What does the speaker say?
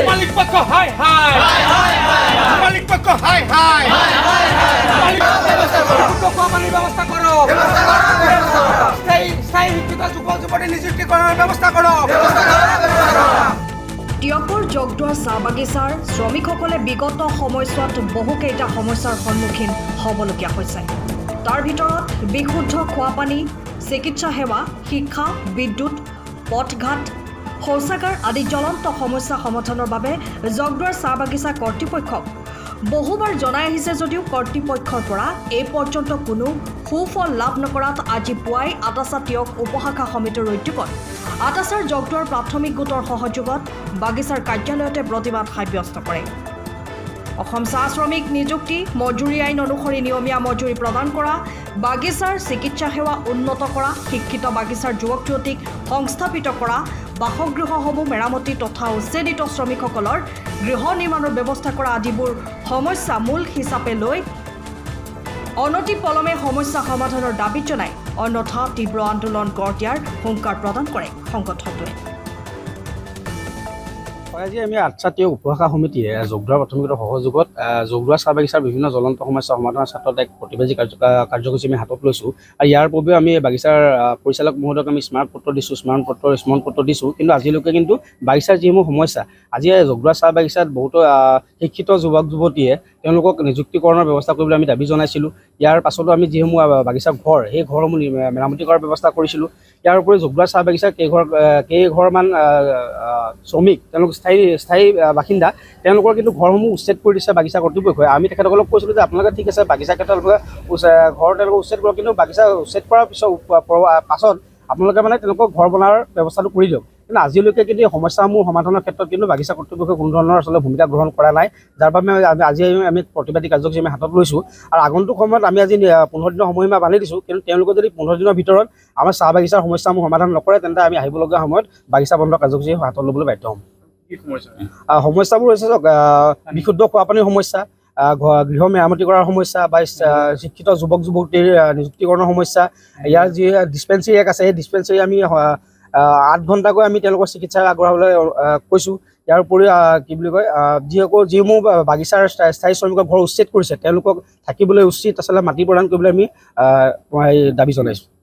মালিক পক্ষ হাই হাই মালিক পক্ষ হাই হাই কোম্পানিৰ ব্যবস্থা কৰো স্থায়ী শিক্ষিত যুবক যুৱতী নিযুক্তি কৰাৰ ব্যবস্থা কৰো টিয়কৰ জগদুৱাৰ চাহ বাগিচাৰ শ্ৰমিকসকলে বিগত সময়ছোৱাত বহুকেইটা সমস্যাৰ সন্মুখীন হ'বলগীয়া হৈছে। তাৰ ভিতৰত বিশুদ্ধ খোৱা পানী, চিকিৎসা সেৱা, শিক্ষা, বিদ্যুৎ, পথঘাট, শৌচাগাৰ আদি জ্বলন্ত সমস্যা সমাধানৰ বাবে জগদুৱাৰ চাহ বাগিচা কৰ্তৃপক্ষক বহুবাৰ জনাই আহিছে যদিও কৰ্তৃপক্ষৰ পৰা এই পৰ্যন্ত কোনো সুফল লাভ নকৰাত আজি পুৱাই আটাছা টিয়ক উপশাখা সমিতিৰ উদ্যোগত আটাছাৰ জগদুৱাৰ প্ৰাথমিক গোটৰ সহযোগত বাগিচাৰ কাৰ্যালয়তে প্ৰতিবাদ সাব্যস্ত কৰে। অসম চাহ শ্ৰমিক নিযুক্তি মজুৰি আইন অনুসৰি নিয়মীয়া মজুৰি প্ৰদান কৰা, বাগিচাৰ চিকিৎসা সেৱা উন্নত কৰা, শিক্ষিত বাগিচাৰ যুৱক যুৱতীক সংস্থাপিত কৰা, বাসগৃহসমূহ মেৰামতি তথা উচ্ছেদিত শ্ৰমিকসকলৰ গৃহ নিৰ্মাণৰ ব্যৱস্থা কৰা আদিবোৰ সমস্যা মূল হিচাপে লৈ অনতি পলমে সমস্যা সমাধানৰ দাবী জনাই অন্যথা তীব্ৰ আন্দোলন গঢ় দিয়াৰ হুংকাৰ প্ৰদান কৰে সংগঠনটোৱে। আজি আমি আটাছা টিয়ক উপশাখা সমিতিয়ে জগদুৱাৰ প্ৰাথমিক গোটৰ সহযোগত জগদুৱাৰ চাহ বাগিচাৰ বিভিন্ন জ্বলন্ত সমস্যা সমাধানৰ ক্ষেত্ৰত এক প্ৰতিবাদী কাৰ্যসূচী আমি হাতত লৈছোঁ। আৰু ইয়াৰ পূৰ্বেও আমি বাগিচাৰ পৰিচালক মহোদয়ক আমি স্মৰণ পত্ৰ দিছোঁ, কিন্তু আজিলৈকে কিন্তু বাগিচাৰ যিসমূহ সমস্যা, আজি জগদুৱাৰ চাহ বাগিচাত বহুতো শিক্ষিত যুৱক যুৱতীয়ে তেওঁলোকক নিযুক্তিকৰণৰ ব্যৱস্থা কৰিবলৈ আমি দাবী জনাইছিলোঁ। ইয়াৰ পাছতো আমি যিসমূহ বাগিচাৰ ঘৰ, সেই ঘৰসমূহ মেৰামতি কৰাৰ ব্যৱস্থা কৰিছিলোঁ। ইয়াৰ উপৰি জগদুৱাৰ চাহ বাগিচাৰ কেইঘৰমান শ্ৰমিক তেওঁলোক স্থায়ী বাসিন্দা, তেওঁলোকৰ কিন্তু ঘৰসমূহ উচ্ছেদ কৰি দিছে বাগিচা কৰ্তৃপক্ষই। আমি তেখেতসকলক কৈছিলোঁ যে আপোনালোকে ঠিক আছে বাগিচা তেওঁলোকে ঘৰ তেওঁলোকে উচ্ছেদ কৰক, কিন্তু বাগিচা উচ্ছেদ কৰাৰ পাছত আপোনালোকে মানে তেওঁলোকক ঘৰ বনোৱাৰ ব্যৱস্থাটো কৰি দিয়ক। কিন্তু আজিলৈকে কিন্তু এই সমস্যাসমূহ সমাধানৰ ক্ষেত্ৰত কিন্তু বাগিচা কৰ্তৃপক্ষই কোনো ধৰণৰ আচলতে ভূমিকা গ্ৰহণ কৰা নাই, যাৰ বাবে আজি আমি প্ৰতিবাদী কাৰ্যসূচী আমি হাতত লৈছোঁ। আৰু আগন্তুক সময়ত আমি আজি 15 দিনৰ সময়সীমা বান্ধি দিছোঁ, কিন্তু তেওঁলোকে যদি 15 দিনৰ ভিতৰত আমাৰ চাহ বাগিচাৰ সমস্যাসমূহ সমাধান নকৰে, তেন্তে আমি আহিবলগীয়া সময়ত বাগিচা বন্ধ কাৰ্যসূচী হাতত ল'বলৈ বাধ্য হ'ম। সমস্যাবোৰ হৈছে বিশুদ্ধ খোৱা পানীৰ সমস্যা, গৃহ মেৰামতি কৰাৰ সমস্যা বা শিক্ষিত যুৱক যুৱতীৰ নিযুক্তিকৰণৰ সমস্যা। ইয়াৰ যি ডিছপেঞ্চেৰী এক আছে, সেই ডিছপেঞ্চেৰী আমি 8 ঘণ্টাকৈ আমি তেওঁলোকৰ চিকিৎসা আগবঢ়াবলৈ কৈছোঁ। ইয়াৰ উপৰি কি বুলি কয়, যিসমূহ বাগিচাৰ স্থায়ী শ্ৰমিকৰ ঘৰ উচ্ছেদ কৰিছে তেওঁলোকক থাকিবলৈ উচিত আচলতে মাটি প্ৰদান কৰিবলৈ আমি দাবী জনাইছোঁ।